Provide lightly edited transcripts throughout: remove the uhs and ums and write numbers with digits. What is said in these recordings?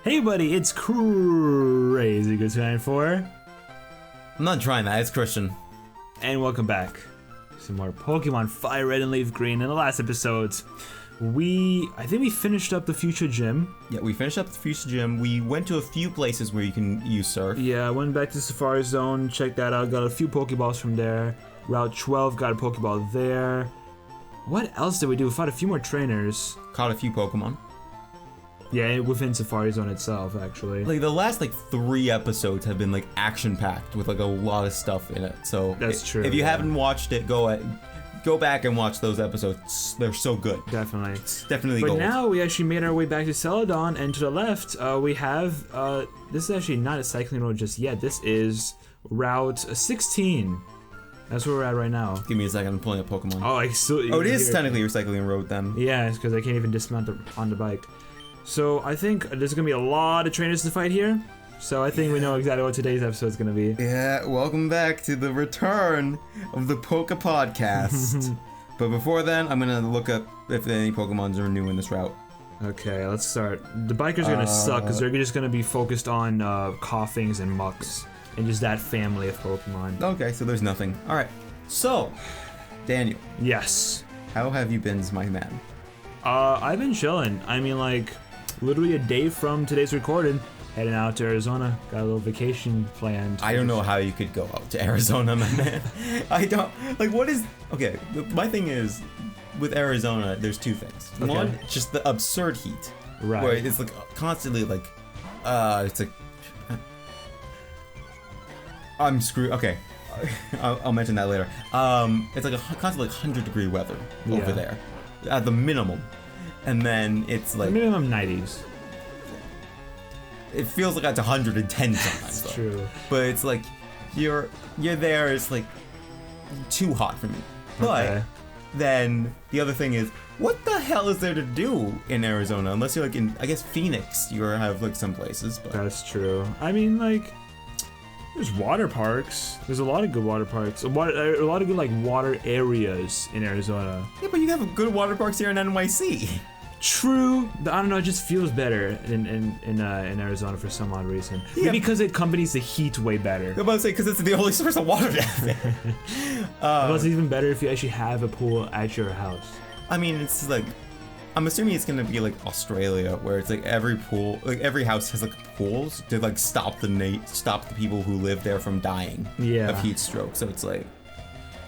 Hey buddy, it's Crazy Good 294. I'm not trying that, it's Christian. And welcome back. Some more Pokémon FireRed and LeafGreen. In the last episode, I think we finished up the Future Gym. Yeah, we finished up the Future Gym. We went to a few places where you can use Surf. Yeah, I went back to Safari Zone, checked that out, got a few Pokeballs from there. Route 12, got a Pokeball there. What else did we do? We fought a few more trainers. Caught a few Pokemon. Yeah, within Safari Zone itself, actually. Like, the last, 3 episodes have been, action-packed with, a lot of stuff in it. So, That's true. If you haven't watched it, go back and watch those episodes. They're so good. Definitely. It's definitely But gold. now we actually made our way back to Celadon, and to the left, we have, this is actually not a cycling road just yet. This is Route 16. That's where we're at right now. Give me a second, I'm pulling up Pokemon. Oh, it is technically a recycling road then. Yeah, it's because I can't even dismount on the bike. So I think there's going to be a lot of trainers to fight here. So I think we know exactly what today's episode is going to be. Yeah, welcome back to the return of the Poke Podcast. But before then, I'm going to look up if any Pokemons are new in this route. Okay, let's start. The bikers are going to suck because they're just going to be focused on Coughings and Mucks. And just that family of Pokemon. Okay, so there's nothing. Alright, so, Daniel. Yes. How have you been, my man? I've been chilling. I mean, literally a day from today's recording, heading out to Arizona. Got a little vacation planned. I don't know how you could go out to Arizona, my man. I don't, what is, okay, my thing is, with Arizona, there's two things. Okay. One, just the absurd heat. Right. Where it's constantly it's I'm screwed. Okay, I'll mention that later. It's constantly 100-degree weather over there, at the minimum, and then it's minimum 90s. It feels like it's 110 sometimes. That's true. But it's you're there. It's too hot for me. But then the other thing is, what the hell is there to do in Arizona? Unless you're in, I guess, Phoenix. You have some places. But That's true. I mean, there's water parks. There's a lot of good water parks. A lot of good water areas in Arizona. yeah, but you have good water parks here in NYC. True. I don't know. It just feels better in Arizona for some odd reason. Yeah. Maybe because it accompanies the heat way better. I'm about to say because it's the only source of water down there. Well, it's even better if you actually have a pool at your house. I mean, it's I'm assuming it's gonna be Australia, where it's every pool, every house has pools to stop the people who live there from dying of heat stroke. So it's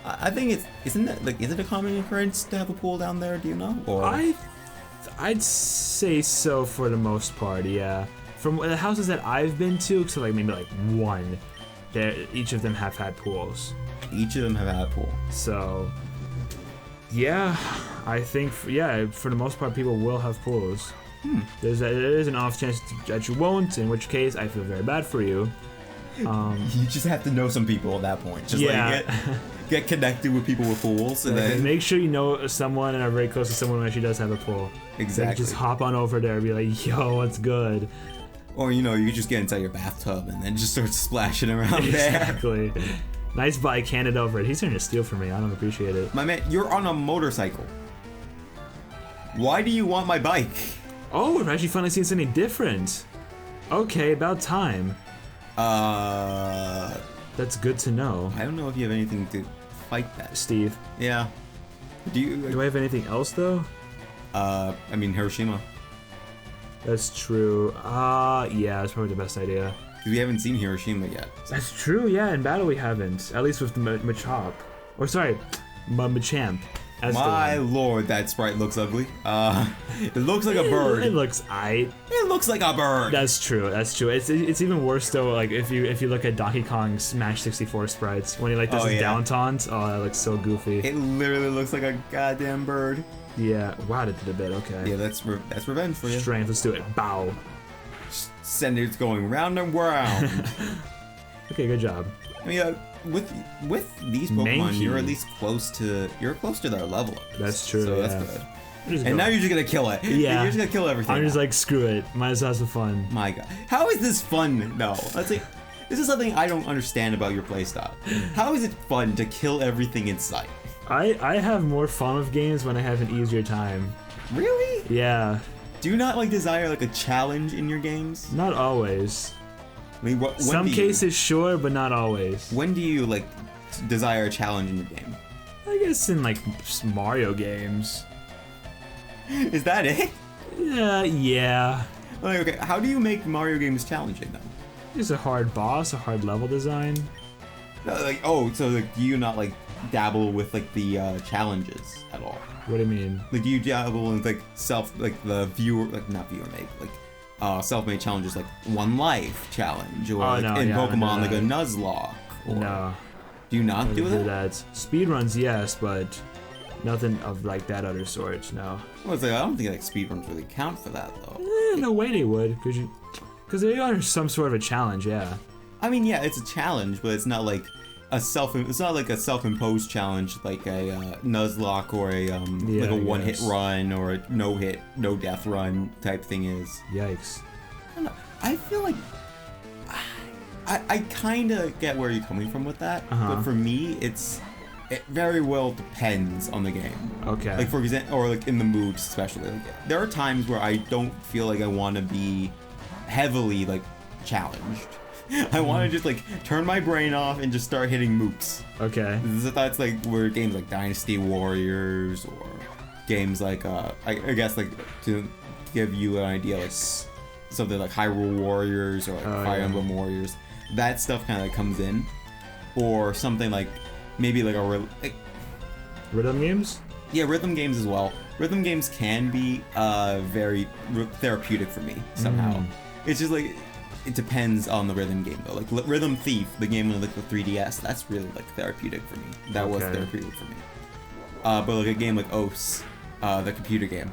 I think is it a common occurrence to have a pool down there? Do you know? Or I'd say so for the most part. Yeah, from the houses that I've been to, so maybe one, each of them have had pools. Each of them have had a pool. So. Yeah, I think, for the most part, people will have pools. There is an off chance that you won't, in which case, I feel very bad for you. You just have to know some people at that point. Just get connected with people with pools, and then make sure you know someone and are very close to someone who actually does have a pool. Exactly. Just hop on over there and be like, yo, what's good? Or, you just get inside your bathtub and then just start splashing around there. Exactly. Nice bike, hand it over. He's trying to steal from me. I don't appreciate it. My man, you're on a motorcycle. Why do you want my bike? Oh, we're actually finally seeing something different. Okay, about time. That's good to know. I don't know if you have anything to fight that. Steve. Yeah. Do I have anything else, though? I mean, Hiroshima. That's true. Yeah, that's probably the best idea. We haven't seen Hiroshima yet. That's true, yeah, in battle we haven't. At least with the Machop. Or sorry, Machamp. My lord, that sprite looks ugly. It looks like a bird. It looks aight. It looks like a bird. That's true, that's true. It's even worse though, if you look at Donkey Kong Smash 64 sprites, when he does his down taunt, that looks so goofy. It literally looks like a goddamn bird. Yeah, wow, that did a bit, okay. Yeah, that's revenge for you. Strength, let's do it. Bow. Send it going round and round. Okay, good job. I mean, with these Pokemon, you're at least close to their level. That's true. So that's good. And now you're just gonna kill it. Yeah, you're just gonna kill everything. I'm just screw it. Might as well have some fun. My God, how is this fun? No, this is something I don't understand about your playstyle. How is it fun to kill everything in sight? I have more fun with games when I have an easier time. Really? Yeah. Do you not like desire like a challenge in your games? Not always. I mean, some cases sure, but not always. When do you like desire a challenge in your game? I guess in like Mario games. Is that it? Yeah. Like, okay, how do you make Mario games challenging though? Just a hard boss, a hard level design. Like, oh, so like, do you not like dabble with like the challenges at all? What do you mean? Like, do you dabble in like the viewer, like not viewer made, like self-made challenges, like one life challenge, or in Pokemon like a Nuzlocke? Or, no. Do you not do that? Speedruns, yes, but nothing of like that other sort. No. Well, it's like, I don't think like speedruns really count for that though. No way they would, because they are some sort of a challenge. Yeah. I mean, yeah, it's a challenge, but it's not like a self-imposed challenge like a Nuzlocke or a like a one-hit run or a no-hit, no-death run type thing is. Yikes. I don't know. I feel like I kind of get where you're coming from with that, but for me, it very well depends on the game. Okay. Like for example, or like in the mood especially. Like, there are times where I don't feel like I want to be heavily like challenged. I want to just like turn my brain off and just start hitting mooks. Okay. That's like where games like Dynasty Warriors or games like I guess like to give you an idea, like something like Hyrule Warriors or like Fire Emblem Warriors. That stuff kind of comes in, or something like maybe like rhythm games. Yeah, rhythm games as well. Rhythm games can be very therapeutic for me somehow. It's just like. It depends on the rhythm game though. Like Rhythm Thief, the game with like the 3DS, that's really like therapeutic for me. That was therapeutic for me. But like a game like OS, the computer game,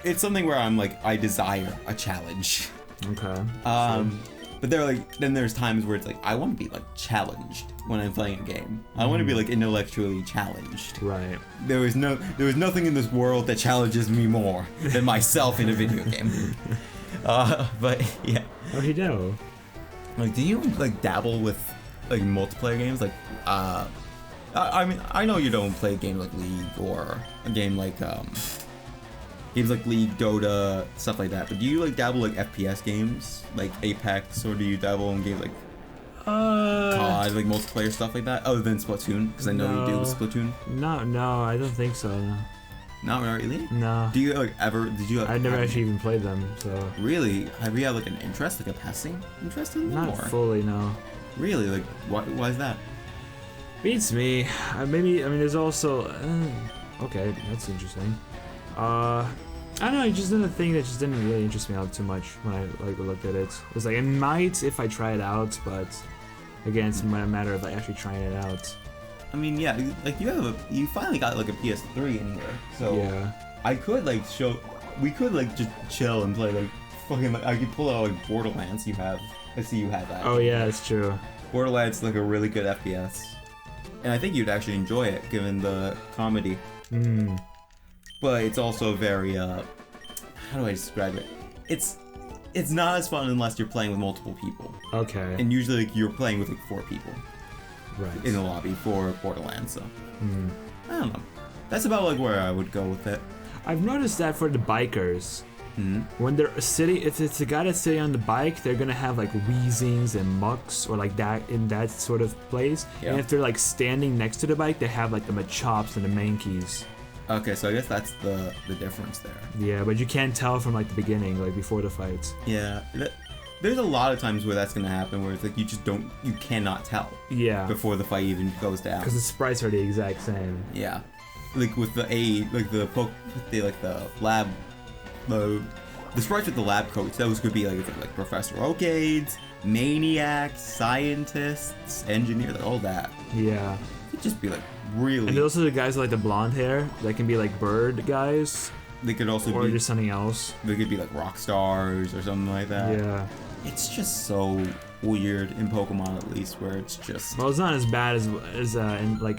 it's something where I'm like I desire a challenge. Okay. But then there's times where it's like I want to be like challenged when I'm playing a game. I want to be like intellectually challenged. Right. There was nothing in this world that challenges me more than myself in a video game. But yeah. Oh, you do. Like, do you like dabble with like multiplayer games? Like, I mean, I know you don't play a game like League or a game like games like League, Dota, stuff like that. But do you like dabble like FPS games, like Apex, or do you dabble in games like COD, like multiplayer stuff like that, other than Splatoon? Because I know you do with Splatoon. No, I don't think so. No. Not really? No. Do you like ever? Did you? I never actually even played them. So. Really? Have you had like an interest, like a passing interest in them? Not fully, no. Really? Like, why is that? Beats me. Maybe. I mean, there's also. Okay, that's interesting. I don't know. It's just another thing that just didn't really interest me out too much when I like looked at it. It was like it might if I try it out, but again, it's a matter of like actually trying it out. I mean, yeah, like you finally got like a PS3 in here, so yeah. I could like we could like just chill and play like fucking like I could pull out like Borderlands. I see you have that. Oh yeah, it's true. Borderlands is like a really good FPS, and I think you'd actually enjoy it given the comedy. But it's also very how do I describe it? It's not as fun unless you're playing with multiple people. Okay. And usually like, you're playing with like 4 people. Right. In the lobby for Borderlands, so I don't know. That's about like where I would go with it. I've noticed that for the bikers, when they're sitting, if it's a guy that's sitting on the bike, they're gonna have like wheezings and mucks or like that in that sort of place. Yeah. And if they're like standing next to the bike, they have like the Machops and the Mankeys. Okay, so I guess that's the difference there. Yeah, but you can't tell from like the beginning, like before the fights. Yeah. There's a lot of times where that's gonna happen, where it's like you cannot tell. Yeah. Before the fight even goes down. Because the sprites are the exact same. Yeah. Like with the sprites with the lab coats, those could be like Professor Oakades, maniacs, scientists, engineers, like all that. Yeah. It'd just be like really. And those are the guys with like the blonde hair that can be like bird guys. They could also or be just something else. They could be like rock stars or something like that. Yeah. It's just so weird in Pokemon, at least, where it's just. Well, it's not as bad as in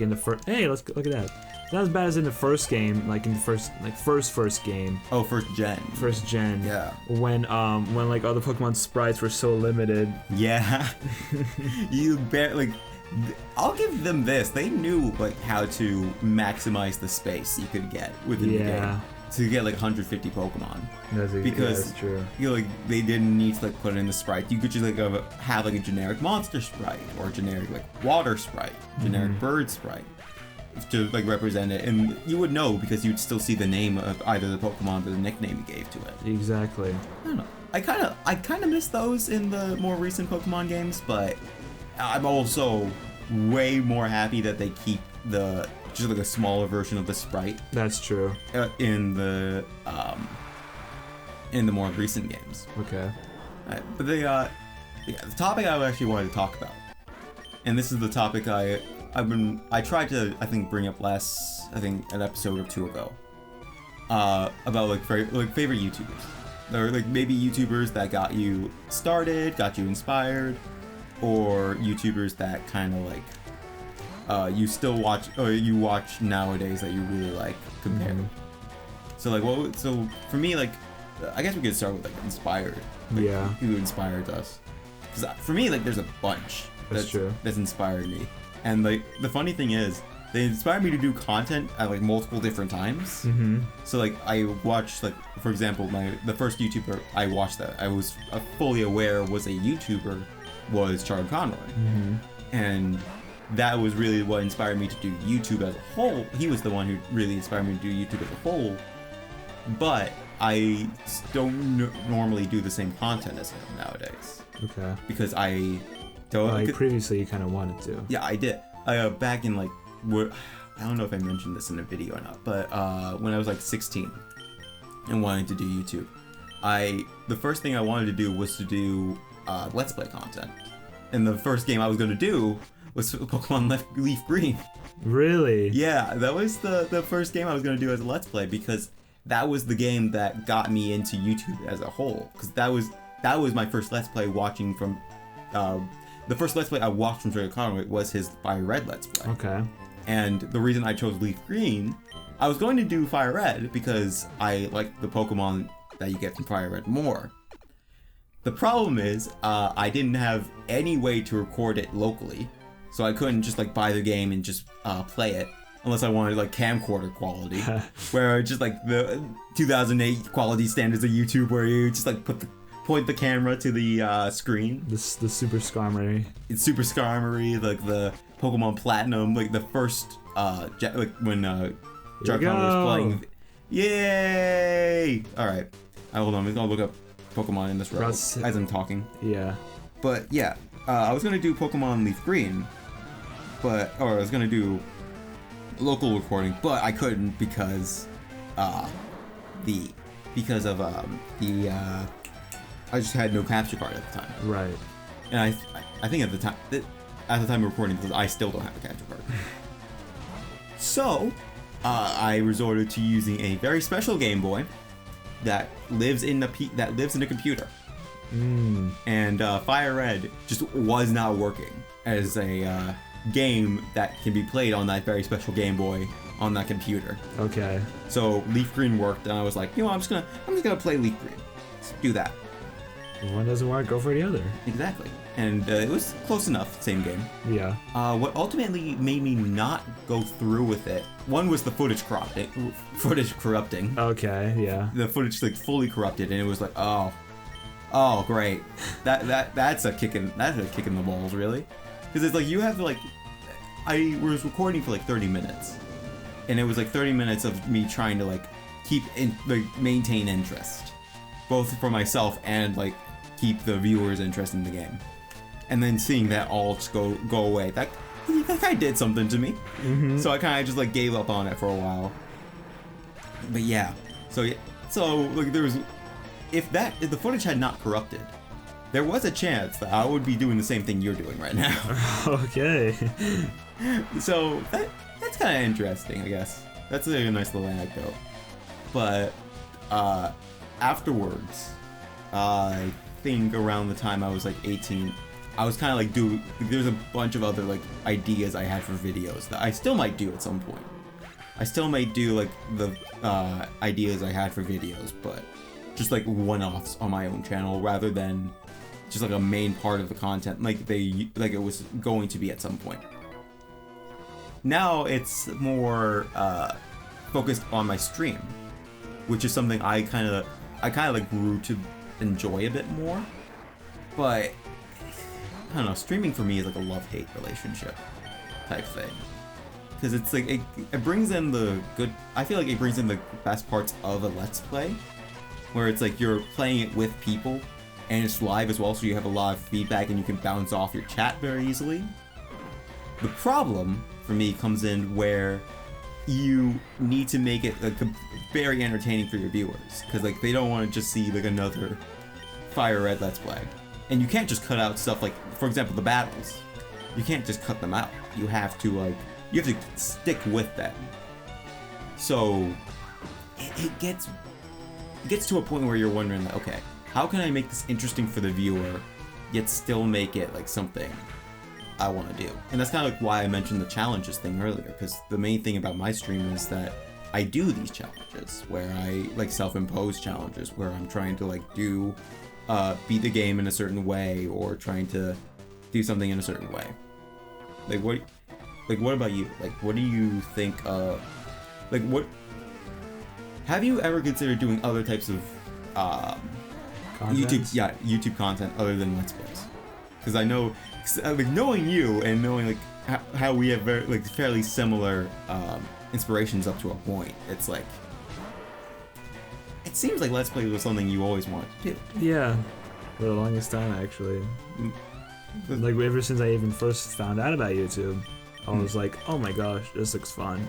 the first. Hey, let's look at that. It's not as bad as in the first game, like in the first game. Oh, first gen. First gen. Yeah. When like all the Pokemon sprites were so limited. Yeah. I'll give them this. They knew like how to maximize the space you could get within the game. to get like 150 Pokemon. Because that's true. You know, like they didn't need to like put in the sprite. You could just like have like a generic monster sprite or a generic like water sprite, generic bird sprite to like represent it, and you would know because you'd still see the name of either the Pokemon or the nickname you gave to it. Exactly. I don't know. I kind of miss those in the more recent Pokemon games, but I'm also way more happy that they keep the just like a smaller version of the sprite. That's true. In the more recent games. Okay. But the topic I actually wanted to talk about, and this is the topic I tried to bring up an episode or two ago, about like favorite YouTubers, or like maybe YouTubers that got you started, got you inspired, or YouTubers that kind of like you still watch or you watch nowadays that you really like compared. So like so for me, like I guess we could start with like inspired. Like, who inspired us? Because for me, like there's a bunch that's inspired me. And like the funny thing is, they inspired me to do content at like multiple different times. So like I watched, like for example, the first YouTuber I watched that I was fully aware was a YouTuber was Charlie Conroy, and that was really what inspired me to do YouTube as a whole. He was the one who really inspired me to do YouTube as a whole. But I don't normally do the same content as him nowadays. Okay. Because I don't. Previously, you kind of wanted to. Yeah, I did. Back in like, I don't know if I mentioned this in a video or not, but when I was like 16 and wanted to do YouTube, the first thing I wanted to do was to do Let's Play content, and the first game I was going to do was Pokémon LeafGreen. Really? Yeah, that was the first game I was going to do as a Let's Play, because that was the game that got me into YouTube as a whole. Because that was my first Let's Play watching from. The first Let's Play I watched from Charlie Conroy was his FireRed Let's Play. Okay. And the reason I chose LeafGreen, I was going to do FireRed because I like the Pokemon that you get from FireRed more. The problem is, I didn't have any way to record it locally, so I couldn't just like buy the game and just play it, unless I wanted like camcorder quality, where just like the 2008 quality standards of YouTube, where you just like point the camera to the screen. The Super Skarmory. It's Super Skarmory, like the Pokemon Platinum, like the first like when Charlie Conroy was playing. Yay! All right, hold on. I'm gonna look up Pokemon in this row as I'm talking. Yeah. But yeah, I was gonna do Pokemon LeafGreen, or I was gonna do local recording, but I couldn't because I just had no capture card at the time. Right. And I think at the time of recording, because I still don't have a capture card. So I resorted to using a very special Game Boy that lives in a computer. And FireRed just was not working as a game that can be played on that very special Game Boy on that computer. Okay. So LeafGreen worked, and I was like, I'm just gonna play LeafGreen. Let's do that. One doesn't work, go for the other. Exactly. And it was close enough, same game. Yeah. What ultimately made me not go through with it, one was the footage corrupting. Okay, yeah. The footage like fully corrupted, and it was like, oh great. That's a kick in the balls, really. Because it's like you have to like, I was recording for like 30 minutes, and it was like 30 minutes of me trying to like maintain interest, both for myself and like keep the viewers' interest in the game, and then seeing that all just go away, that kind of did something to me. So I kind of just like gave up on it for a while. But yeah, so like there was, if the footage had not corrupted, there was a chance that I would be doing the same thing you're doing right now. Okay. So that's kind of interesting, I guess. That's a nice little anecdote. But afterwards, I think around the time I was like 18, I was kind of like there's a bunch of other like ideas I had for videos that I still might do at some point. I still might do like the ideas I had for videos, but just like one-offs on my own channel rather than just like a main part of the content like it was going to be at some point. Now it's more focused on my stream, which is something I kind of like grew to enjoy a bit more. But I don't know, streaming for me is like a love-hate relationship type thing. Because it's like, it brings in the good, I feel like it brings in the best parts of a Let's Play, where it's like you're playing it with people, and it's live as well, so you have a lot of feedback and you can bounce off your chat very easily. The problem, for me, comes in where you need to make it like very entertaining for your viewers, because like they don't want to just see like another FireRed Let's Play. And you can't just cut out stuff like, for example, the battles. You can't just cut them out. You have to stick with them. So it gets to a point where you're wondering, like, okay, how can I make this interesting for the viewer, yet still make it like something I want to do? And that's kind of like why I mentioned the challenges thing earlier, because the main thing about my stream is that I do these challenges where I like self-impose challenges where I'm trying to like beat the game in a certain way, or trying to do something in a certain way. What about you? Like, what do you think have you ever considered doing other types of YouTube content other than Let's Plays? Because I know, like, knowing you and knowing like how we have very like fairly similar inspirations up to a point, it's like it seems like Let's Play was something you always wanted to do. Yeah, for the longest time actually. Like ever since I even first found out about YouTube, I was like, oh my gosh, this looks fun.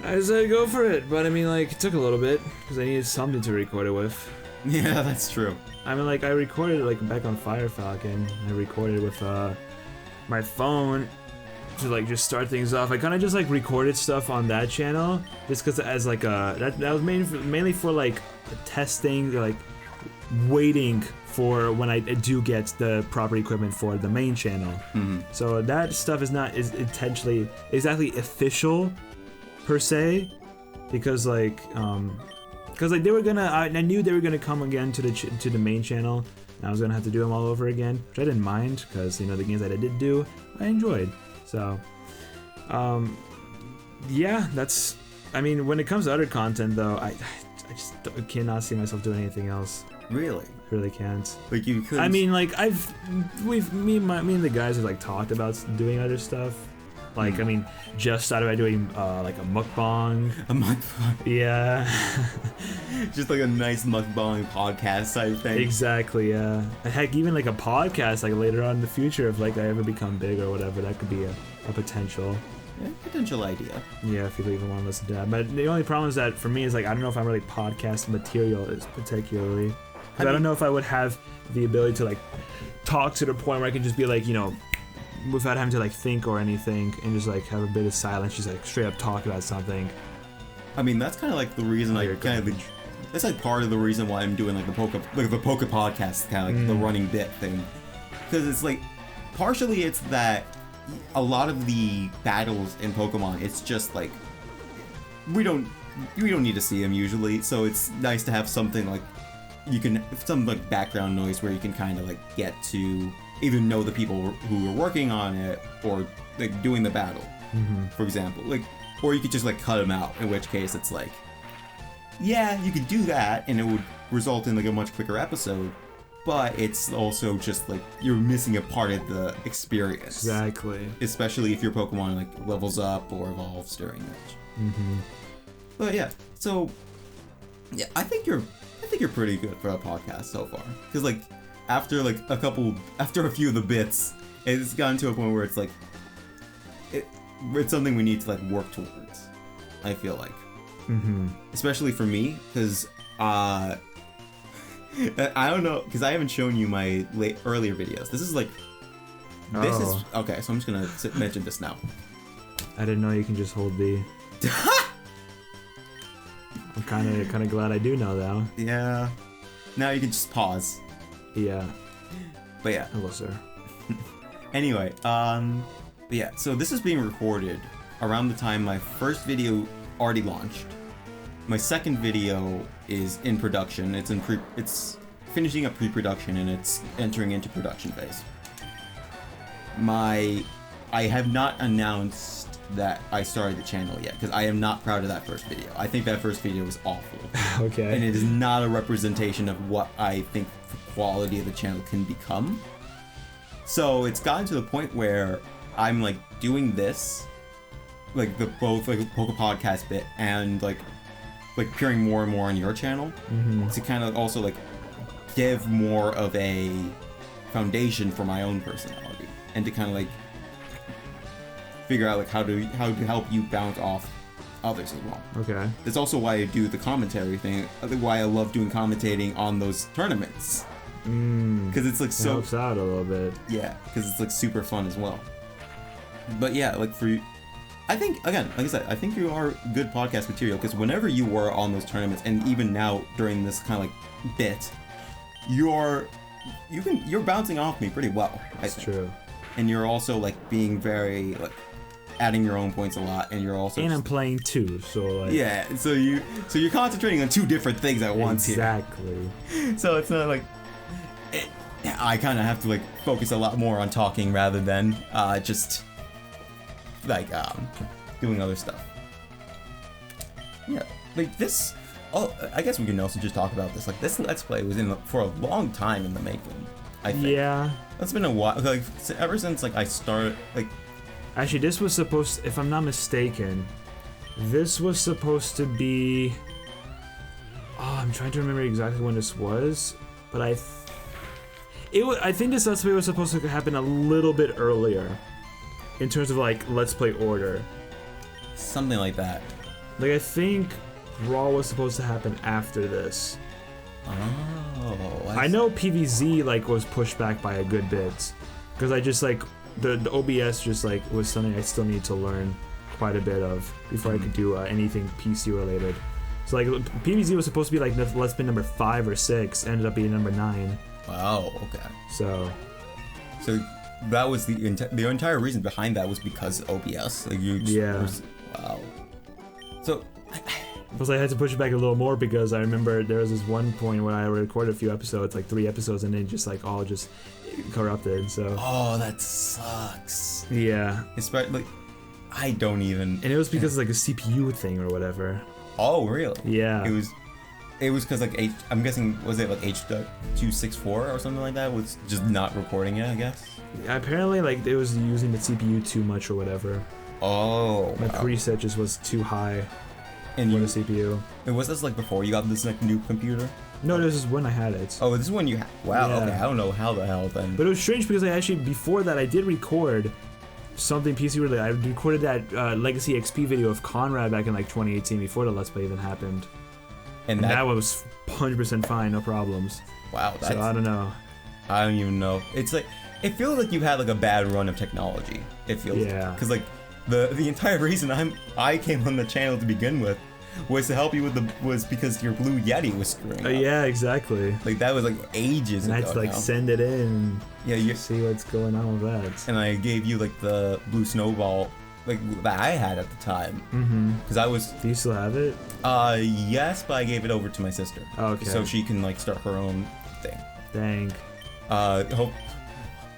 I said go for it, but I mean, like, it took a little bit because I needed something to record it with. Yeah, that's true. I mean, like, I recorded like back on Falcon. I recorded with my phone to like just start things off. I kind of just like recorded stuff on that channel just because as like that was mainly for like testing, like waiting for when I do get the proper equipment for the main channel. Mm-hmm. So that stuff is intentionally exactly official per se, because like they were gonna I knew they were gonna come again to the main channel, and I was gonna have to do them all over again, which I didn't mind because, you know, the games that I did do I enjoyed. So yeah, that's, I mean, when it comes to other content though, I just cannot see myself doing anything else. Really? Really can't. Like, you could. I mean, like, me and the guys have like talked about doing other stuff. Like, I mean, just started by doing like a mukbang. A mukbang? Yeah. Just like a nice mukbang podcast type thing. Exactly, yeah. Heck, even like a podcast, like later on in the future, if like I ever become big or whatever, that could be a potential. Yeah, potential idea. Yeah, if you even want to listen to that. But the only problem is that for me is like, I don't know if I'm really podcast material particularly. Because I don't know if I would have the ability to like talk to the point where I can just be like, you know, without having to like think or anything, and just like have a bit of silence, just like straight up talk about something. I mean, that's kind of like the reason that's like part of the reason why I'm doing like the Poke podcast, kind of like the running bit thing. Because it's like, partially it's that a lot of the battles in Pokemon, it's just like, we don't need to see them usually, so it's nice to have something like, some like background noise where you can kind of like get to either know the people who are working on it or like doing the battle, for example, like, or you could just like cut them out, in which case it's like, yeah, you could do that and it would result in like a much quicker episode, but it's also just like you're missing a part of the experience. Exactly. Especially if your Pokemon like levels up or evolves during it. But yeah, so yeah, I think you're pretty good for a podcast so far, because like after a few of the bits, it's gotten to a point where it's like it's something we need to like work towards, I feel like. Especially for me, because I don't know, because I haven't shown you my earlier videos. This is okay, so I'm just gonna mention this now. I didn't know you can just hold the I'm kind of glad I do know though. Yeah. Now you can just pause. Yeah. But yeah. Hello, sir. Anyway, but yeah, so this is being recorded around the time my first video already launched. My second video is in production. It's finishing up pre-production and it's entering into production phase. I have not announced that I started the channel yet, because I am not proud of that first video. I think that first video was awful. Okay. And it is not a representation of what I think the quality of the channel can become. So it's gotten to the point where I'm like doing this, like the both like Poke Podcast bit and like appearing more and more on your channel to kind of also like give more of a foundation for my own personality and to kind of like figure out like how to help you bounce off others as well. Okay. That's also why I do the commentary thing, why I love doing commentating on those tournaments. Because it's like so helps out a little bit. Yeah, because it's like super fun as well. But yeah, like for you, I think again, like I said, I think you are good podcast material because whenever you were on those tournaments, and even now during this kind of like bit, you're bouncing off me pretty well. That's true. And you're also like being very like adding your own points a lot, and you're also I'm playing too, so like yeah. So you're concentrating on two different things at once here. Exactly. So it's not like. I kind of have to like focus a lot more on talking rather than just like doing other stuff. Yeah, like this. Oh, I guess we can also just talk about this. Like this Let's Play was for a long time in the making. I think. Yeah. That's been a while. Like ever since like I started like. Actually, this was supposed. If I'm not mistaken, this was supposed to be. Oh, I'm trying to remember exactly when this was, but I think this Let's Play was supposed to happen a little bit earlier, in terms of like Let's Play order. Something like that. Like I think Raw was supposed to happen after this. Oh. I know PVZ like was pushed back by a good bit, because I just like the OBS just like was something I still need to learn quite a bit of before I could do anything PC related. So like PVZ was supposed to be like Let's Play number 5 or 6, ended up being number 9. Wow. Okay. So that was the entire reason behind that was because OBS. Like you. Wow. So. Plus, I had to push it back a little more because I remember there was this one point when I recorded a few episodes, like 3 episodes, and then just like all just corrupted. So. Oh, that sucks. Yeah. Especially, I don't even. And it was because like a CPU thing or whatever. Oh, really? Yeah. It was because like I'm guessing was it like H.264 or something like that was just not recording it, I guess. Yeah, apparently like it was using the CPU too much or whatever. Oh. My preset just was too high. And for the CPU. And was this like before you got this like new computer? No, this is when I had it. Oh, this is when you had. Wow. Yeah. Okay, I don't know how the hell then. But it was strange because I actually before that I did record something PC related. I recorded that Legacy XP video of Conrad back in like 2018 before the Let's Play even happened. And that was 100% fine, no problems. Wow, that's... So I don't know. I don't even know. It's like it feels like you had like a bad run of technology. It feels because like the entire reason I came on the channel to begin with was to help you was because your Blue Yeti was screwing up. Yeah, exactly. Like that was like ages ago. And I had to like send it in. Yeah, you see what's going on with that. And I gave you like the Blue Snowball. Like that I had at the time. Because I was. Do you still have it? Yes, but I gave it over to my sister. Okay. So she can like start her own thing. Dang.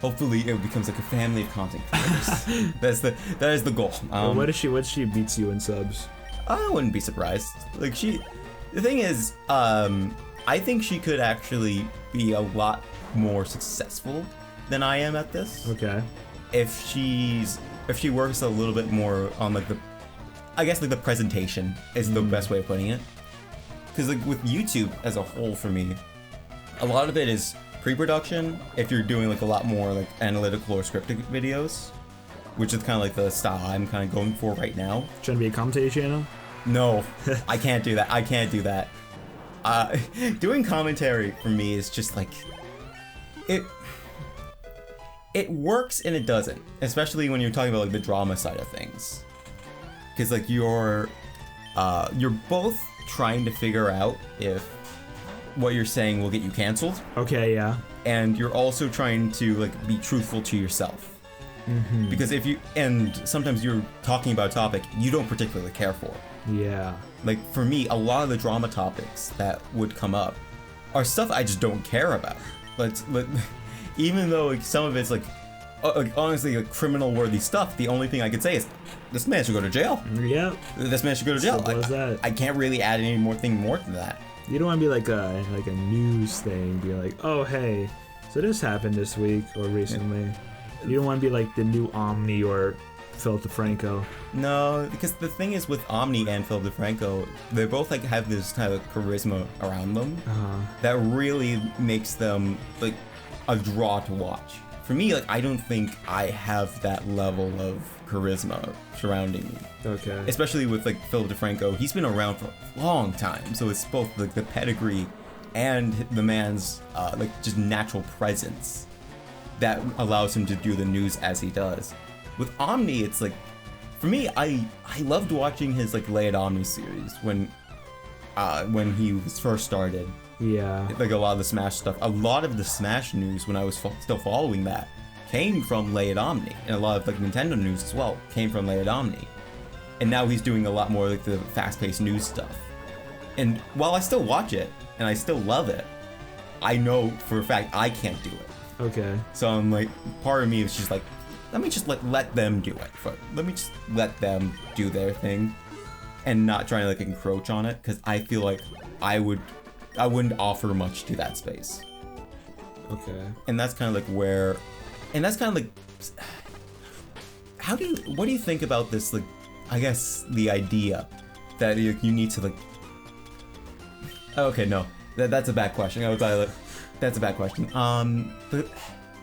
Hopefully it becomes like a family of content creators. that is the goal. Well, what if she beats you in subs? I wouldn't be surprised. Like the thing is, I think she could actually be a lot more successful than I am at this. Okay. If she works a little bit more on like the presentation is the best way of putting it. Because like with YouTube as a whole for me, a lot of it is pre-production. If you're doing like a lot more like analytical or scripted videos, which is kind of like the style I'm kind of going for right now. Trying to be a commentary channel? No, I can't do that. Doing commentary for me is just like it works and it doesn't, especially when you're talking about like the drama side of things, because like you're both trying to figure out if what you're saying will get you canceled. Okay, yeah. And you're also trying to like be truthful to yourself. Because sometimes you're talking about a topic you don't particularly care for. Yeah. Like for me, a lot of the drama topics that would come up are stuff I just don't care about. But even though like, some of it's like honestly, like, criminal-worthy stuff, the only thing I could say is, this man should go to jail. Yep. This man should go to jail. I can't really add any more to that. You don't want to be like a news thing, be like, oh hey, so this happened this week or recently. You don't want to be like the new Omni or Phil DeFranco. No, because the thing is with Omni and Phil DeFranco, they both like have this kind of charisma around them that really makes them like a draw to watch. For me, like, I don't think I have that level of charisma surrounding me. Okay. Especially with like Phil DeFranco, he's been around for a long time, so it's both like the pedigree and the man's like just natural presence that allows him to do the news as he does. With Omni, it's like, for me, I loved watching his like Lay It Omni series when he was first started. Yeah. Like a lot of the Smash stuff. A lot of the Smash news when I was still following that came from Lay It Omni, and a lot of like Nintendo news as well came from Lay It Omni. And now he's doing a lot more like the fast-paced news stuff. And while I still watch it and I still love it, I know for a fact I can't do it. Okay. So I'm like, part of me is just like, let me just let them do it. Let me just let them do their thing, and not trying to like encroach on it, because I feel like I wouldn't offer much to that space. Okay. And that's kind of like where, and that's kind of like, what do you think about this, like, I guess the idea that you need to like, okay, no, that's a bad question. I was like, that's a bad question. But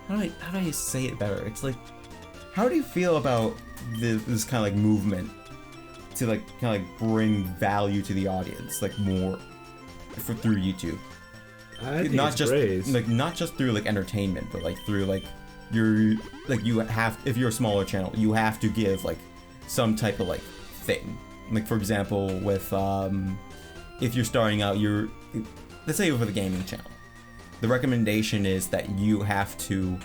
how do I say it better? It's like, how do you feel about this kind of like movement to like kind of like bring value to the audience, like more through YouTube? I think not it's just great. like not just through like entertainment, but like through like you have, if you're a smaller channel, you have to give like some type of like thing. Like for example, with if you're starting out, let's say with a gaming channel, the recommendation is that you have to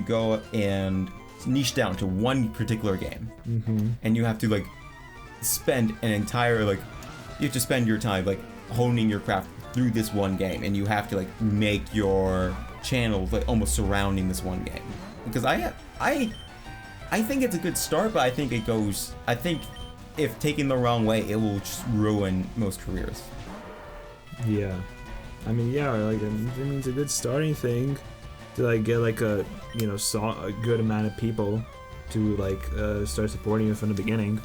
go and niche down to one particular game, and you have to like spend an entire like, you have to spend your time like honing your craft through this one game, and you have to like make your channel like almost surrounding this one game. Because I think it's a good start, but I think if taken the wrong way, it will just ruin most careers. Yeah. I mean, yeah, like, I mean, it's a good starting thing to like get like a good amount of people to like start supporting you from the beginning.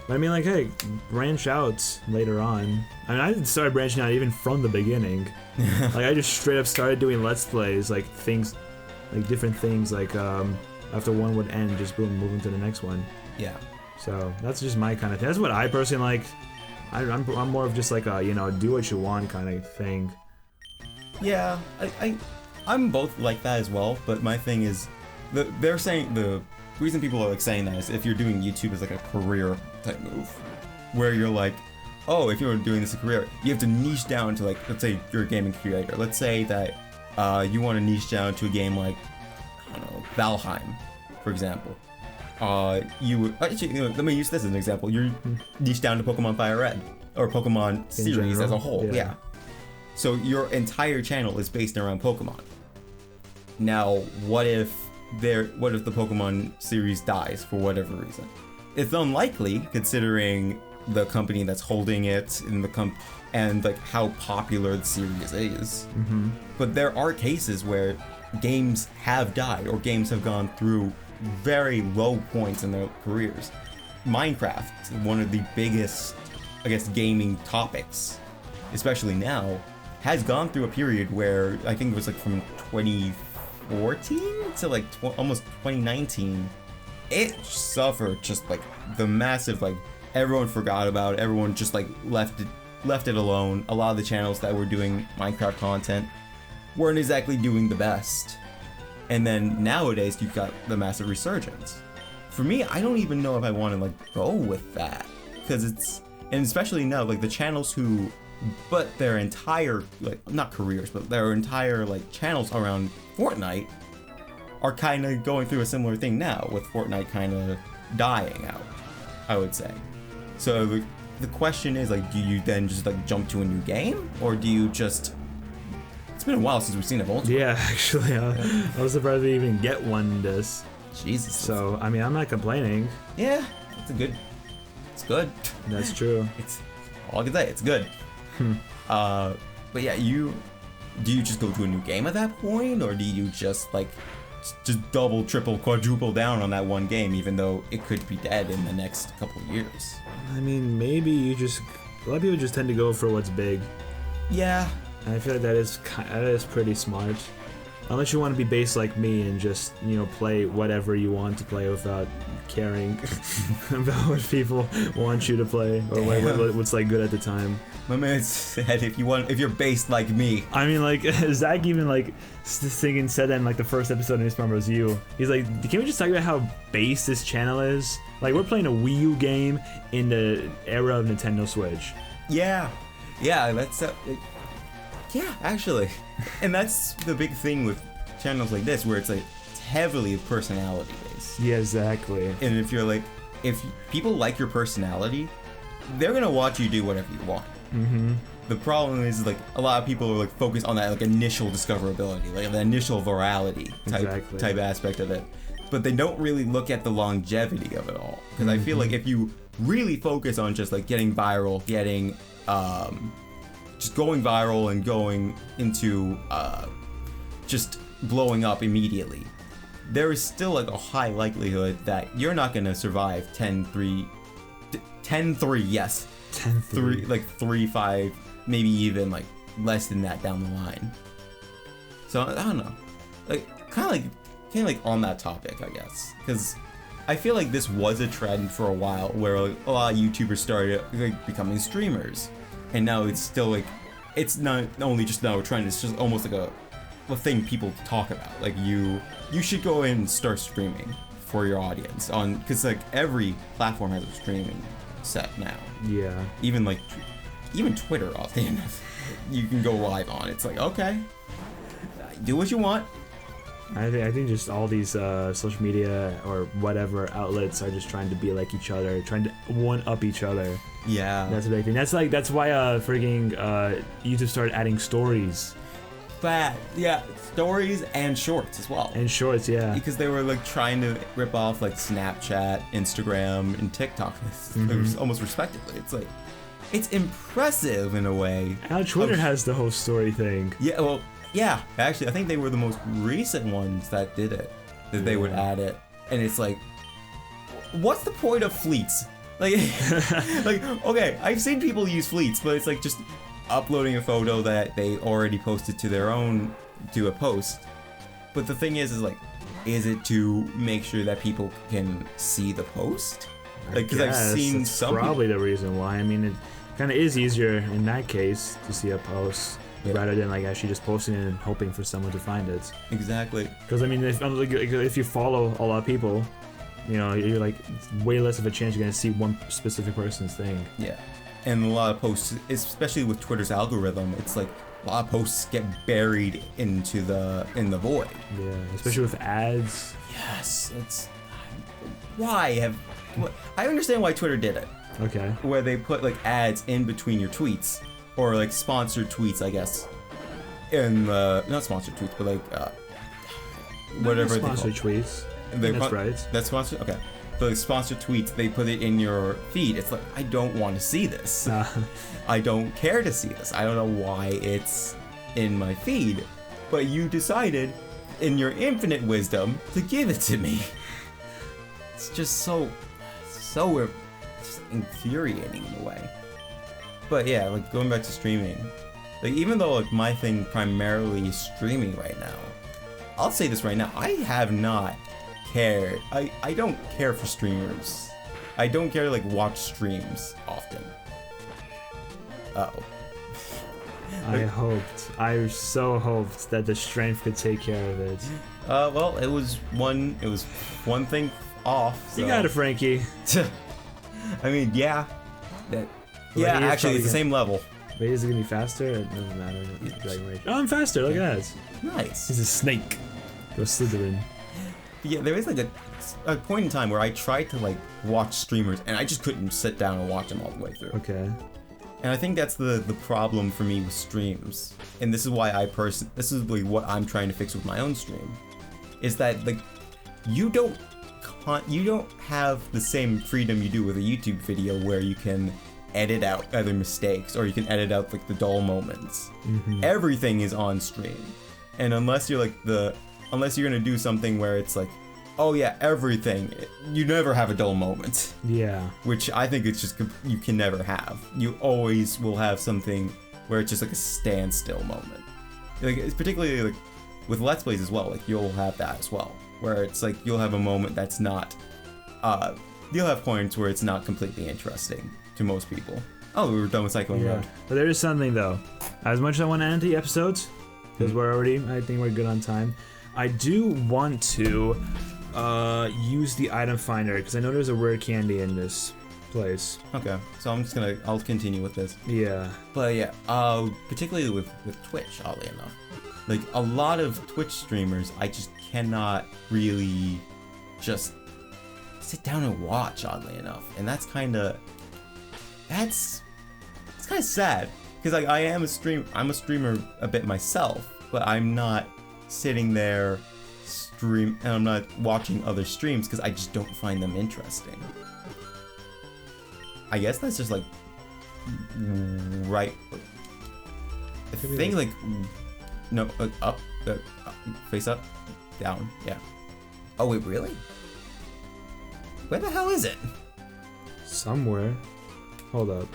I mean, like, hey, branch out later on. I mean, I started branching out even from the beginning. Like, I just straight up started doing Let's Plays, like things, like different things, like after one would end, just boom, moving to the next one. Yeah. So that's just my kind of thing. That's what I personally like. I'm more of just like a, do what you want kind of thing. Yeah, I'm both like that as well, but my thing is, they're saying, the reason people are like saying that is if you're doing YouTube as like a career type move, where you're like, oh, if you're doing this as a career, you have to niche down to like, let's say you're a gaming creator. Let's say that you want to niche down to a game like, I don't know, Valheim, for example. Actually, let me use this as an example. You're niche down to Pokémon FireRed, or Pokemon series as a whole. Yeah. So your entire channel is based around Pokemon. Now, what if the Pokemon series dies for whatever reason? It's unlikely, considering the company that's holding it and like how popular the series is. But there are cases where games have died, or games have gone through very low points in their careers. Minecraft, one of the biggest, I guess, gaming topics, especially now, has gone through a period where I think it was like from 2014 to like almost 2019. It suffered just like the massive, like, everyone forgot about it. Everyone just like left it alone. A lot of the channels that were doing Minecraft content weren't exactly doing the best. And then nowadays you've got the massive resurgence. For me, I don't even know if I want to like go with that, because and especially now, like the channels who, but their entire, like, not careers, but their entire like channels around Fortnite are kind of going through a similar thing now, with Fortnite kind of dying out, I would say. So the question is, like, do you then just like jump to a new game, or do you just It's been a while since we've seen a Voltron. Yeah, actually, I was surprised we even get one this. Jesus. So, I mean, I'm not complaining. Yeah, it's good. That's true. It's all I can say. It's good. But yeah, do you just go to a new game at that point, or do you just like just double, triple, quadruple down on that one game, even though it could be dead in the next couple of years? I mean, maybe a lot of people just tend to go for what's big. Yeah. And I feel like that is pretty smart. Unless you want to be based like me and just, play whatever you want to play without caring about what people want you to play or what's like good at the time. My man said if you're based like me. I mean, like, Zach even like said that in like the first episode of Newspaper was you. He's like, can we just talk about how based this channel is? Like, we're playing a Wii U game in the era of Nintendo Switch. Yeah, that's yeah, actually, and that's the big thing with channels like this, where it's like heavily personality based. Yeah, exactly. And if people like your personality, they're gonna watch you do whatever you want. Mm-hmm. The problem is like a lot of people are like focused on that like initial discoverability, like the initial virality type aspect of it, but they don't really look at the longevity of it all. Because I feel like if you really focus on just like getting viral, just going viral and going into just blowing up immediately, there is still like a high likelihood that you're not going to survive 10-3, yes. 10-3. Like 3-5, maybe even like less than that down the line. So I don't know. Like kind of like on that topic, I guess. Because I feel like this was a trend for a while where like, a lot of YouTubers started like becoming streamers. And now it's still like, it's not only just now a trend, it's just almost like a thing people talk about. Like you should go and start streaming for your audience because like every platform has a streaming set now. Yeah. Even Twitter often you can go live on. It's like, okay, do what you want. I think just all these social media or whatever outlets are just trying to be like each other, trying to one-up each other. Yeah. That's a big thing. That's why freaking YouTube started adding stories. Yeah, stories and shorts as well. And shorts, yeah. Because they were like trying to rip off like Snapchat, Instagram, and TikTok, almost respectively. It's like, it's impressive in a way. Now Twitter has the whole story thing. Yeah, well, yeah. Actually, I think they were the most recent ones that did it. They would add it, and it's like, what's the point of fleets? Like, okay, I've seen people use fleets, but it's like just uploading a photo that they already posted to a post. But the thing is like, is it to make sure that people can see the post? Like, because I've seen some probably the reason why. I mean, it kind of is easier in that case to see a post rather than like actually just posting it and hoping for someone to find it. Exactly. Because I mean, if you follow a lot of people, you're like, it's way less of a chance you're gonna see one specific person's thing. Yeah. And a lot of posts, especially with Twitter's algorithm, it's like a lot of posts get buried in the void. Yeah, especially with ads. Yes, it's I understand why Twitter did it. Okay. Where they put like ads in between your tweets, or like sponsored tweets, I guess. Not sponsored tweets, but like whatever. Sponsored tweets. That's right. That's sponsored. Okay. The sponsored tweets, they put it in your feed. It's like, I don't want to see this. I don't care to see this. I don't know why it's in my feed, but you decided in your infinite wisdom to give it to me. It's just so infuriating in a way. But yeah, like going back to streaming, like even though like my thing primarily is streaming right now, I'll say this right now, I have not cared. I don't care for streamers. I don't care to like watch streams often. I so hoped that the strength could take care of it. Well, it was one thing off. So. You got it, Frankie. I mean, yeah. Actually, it's the same level. Wait, is it gonna be faster? It doesn't matter. Dragon Rage. Oh, I'm faster. Look at that. Nice. He's a snake. Go Slytherin. Yeah, there is like a point in time where I tried to like watch streamers and I just couldn't sit down and watch them all the way through. Okay. And I think that's the problem for me with streams. And this is why this is like what I'm trying to fix with my own stream. Is that like you don't have the same freedom you do with a YouTube video where you can edit out other mistakes or you can edit out like the dull moments. Everything is on stream. And unless you're gonna do something where it's like, oh yeah, everything, you never have a dull moment. Yeah. Which I think it's just, you can never have. You always will have something where it's just like a standstill moment. Like, it's particularly like with Let's Plays as well, like you'll have that as well. Where it's like, you'll have a moment that's not, you'll have points where it's not completely interesting to most people. Oh, we were done with cycling road. But there is something though. As much as I want to end the episodes, because I think we're good on time, I do want to use the item finder because I know there's a rare candy in this place. Okay, so I'll continue with this. Yeah. But yeah, particularly with Twitch, oddly enough. Like, a lot of Twitch streamers, I just cannot really just sit down and watch, oddly enough. And it's kind of sad. Because like, I'm a streamer a bit myself, but I'm not sitting there and I'm not watching other streams because I just don't find them interesting. I guess that's just like right. I think like no, up, face up, down, yeah. Oh wait, really? Where the hell is it? Somewhere. Hold up.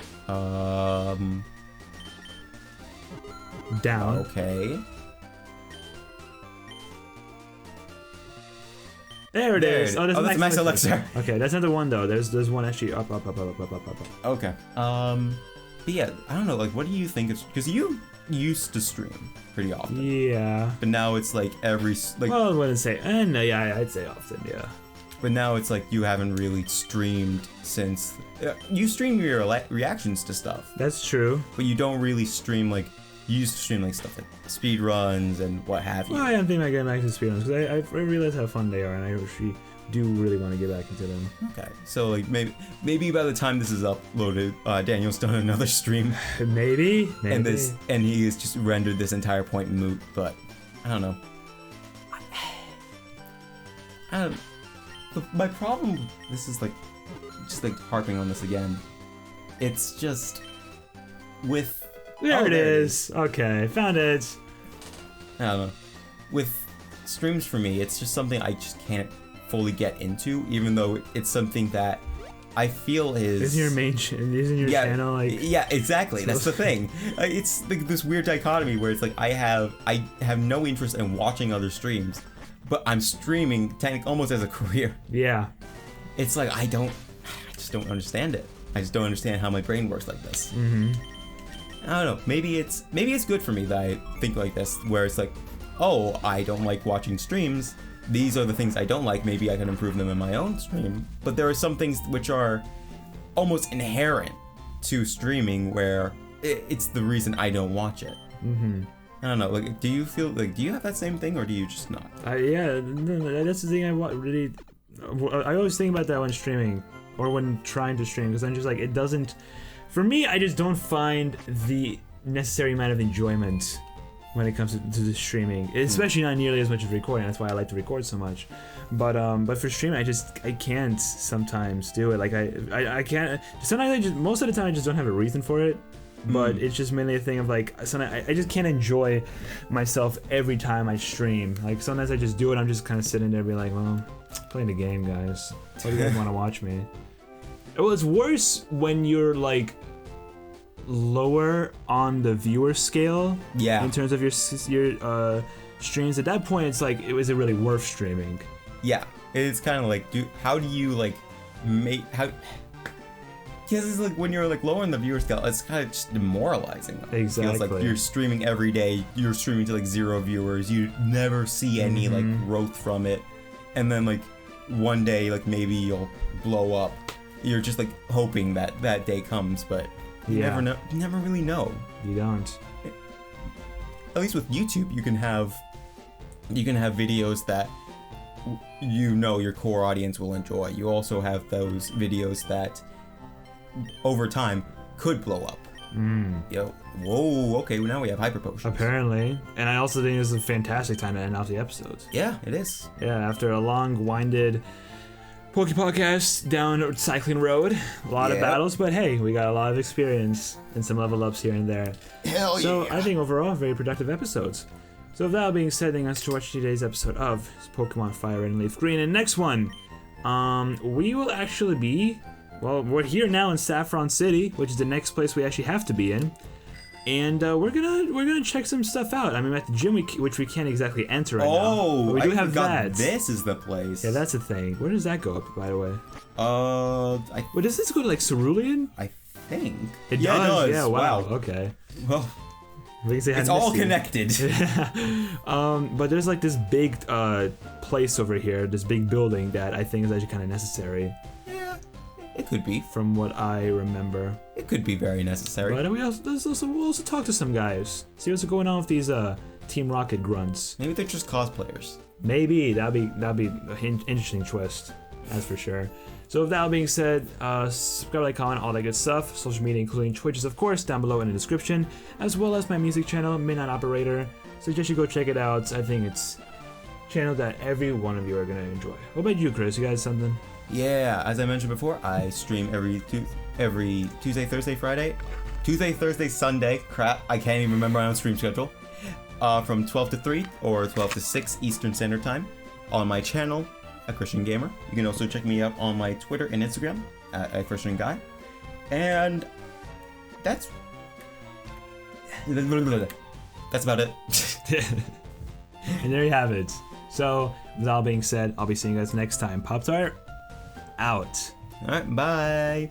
Down. Okay. There it is. Oh, that's Max Elixir. Okay, that's not the one though. There's one actually up. Okay. But yeah, I don't know. Like, what do you think? Because you used to stream pretty often. Yeah. But now it's like Well, I wouldn't say. No, yeah, I'd say often. Yeah. But now it's like you haven't really streamed since. You stream your reactions to stuff. That's true. But you don't really stream like. You used to stream like stuff like speed runs and what have you. Well, I am thinking about getting back to speed runs because I realize how fun they are, and I actually do really want to get back into them. Okay, so like maybe by the time this is uploaded, Daniel's done another stream. Maybe. And he has just rendered this entire point moot. But I don't know. My problem. This is like just like harping on this again. It's just with. There it is. Okay, found it. I don't know. With streams for me, it's just something I just can't fully get into, even though it's something that I feel is. Isn't your channel like? Yeah, exactly. That's the thing. It's like this weird dichotomy where it's like I have no interest in watching other streams, but I'm streaming technically almost as a career. Yeah. It's like I just don't understand it. I just don't understand how my brain works like this. I don't know. Maybe it's good for me that I think like this, where it's like, oh, I don't like watching streams. These are the things I don't like. Maybe I can improve them in my own stream. But there are some things which are almost inherent to streaming, where it's the reason I don't watch it. I don't know. Like, do you have that same thing, or do you just not? Yeah, that's the thing. I always think about that when streaming or when trying to stream, because I'm just like, it doesn't. For me, I just don't find the necessary amount of enjoyment when it comes to the streaming, especially not nearly as much as recording. That's why I like to record so much. But for streaming, I can't sometimes do it. Like I can't. Sometimes most of the time I just don't have a reason for it. But it's just mainly a thing of like, sometimes I just can't enjoy myself every time I stream. Like sometimes I just do it. I'm just kind of sitting there, being like, well, playing the game, guys. Why do you guys want to watch me? Well, it's worse when you're like lower on the viewer scale. Yeah. In terms of your streams, at that point, it's like, is it really worth streaming? Yeah. It's kind of like, how do you like make how? Because it's like when you're like lower on the viewer scale, it's kind of just demoralizing. Exactly. It feels like you're streaming every day. You're streaming to like 0 viewers. You never see any like growth from it, and then like one day, like maybe you'll blow up. You're just like hoping that that day comes, but you never know. You never really know. You don't. At least with YouTube, you can have videos that you know your core audience will enjoy. You also have those videos that over time could blow up. Yo, whoa, okay, well, now we have hyper potions. Apparently. And I also think this is a fantastic time to end off the episodes. Yeah, it is. Yeah, after a long, winded Poke Podcast down Cycling Road, a lot of battles, but hey, we got a lot of experience and some level ups here and there. Hell yeah. So I think overall, very productive episodes. So with that being said, thanks for watching today's episode of Pokemon FireRed and LeafGreen. And next one, we will actually be, well, we're here now in Saffron City, which is the next place we actually have to be in. And we're gonna check some stuff out. I mean, at the gym, which we can't exactly enter right now. But we do have that. This is the place. Yeah, that's the thing. Where does that go up, by the way? What does this go to, like, Cerulean? I think. It does. Yeah, wow. Wow. Okay. Well, it's all connected. But there's like this big place over here, this big building that I think is actually kind of necessary. Yeah, it could be. From what I remember. It could be very necessary. But we'll also talk to some guys. See what's going on with these Team Rocket grunts. Maybe they're just cosplayers. Maybe that'd be an interesting twist. That's for sure. So with that being said, subscribe, like, comment, all that good stuff. Social media, including Twitch, is of course down below in the description, as well as my music channel, Midnight Operator. Suggest you go check it out. I think it's a channel that every one of you are gonna enjoy. What about you, Kris? You got something? Yeah, as I mentioned before, I stream every Tuesday, Thursday, Friday, Tuesday, Thursday, Sunday. Crap, I can't even remember my own stream schedule. From 12 to 3 or 12 to 6 Eastern Standard Time on my channel, A Christian Gamer. You can also check me out on my Twitter and Instagram at A Christian Guy. And that's about it. And there you have it. So, with all being said, I'll be seeing you guys next time. Pop-Tart, out. Alright, bye.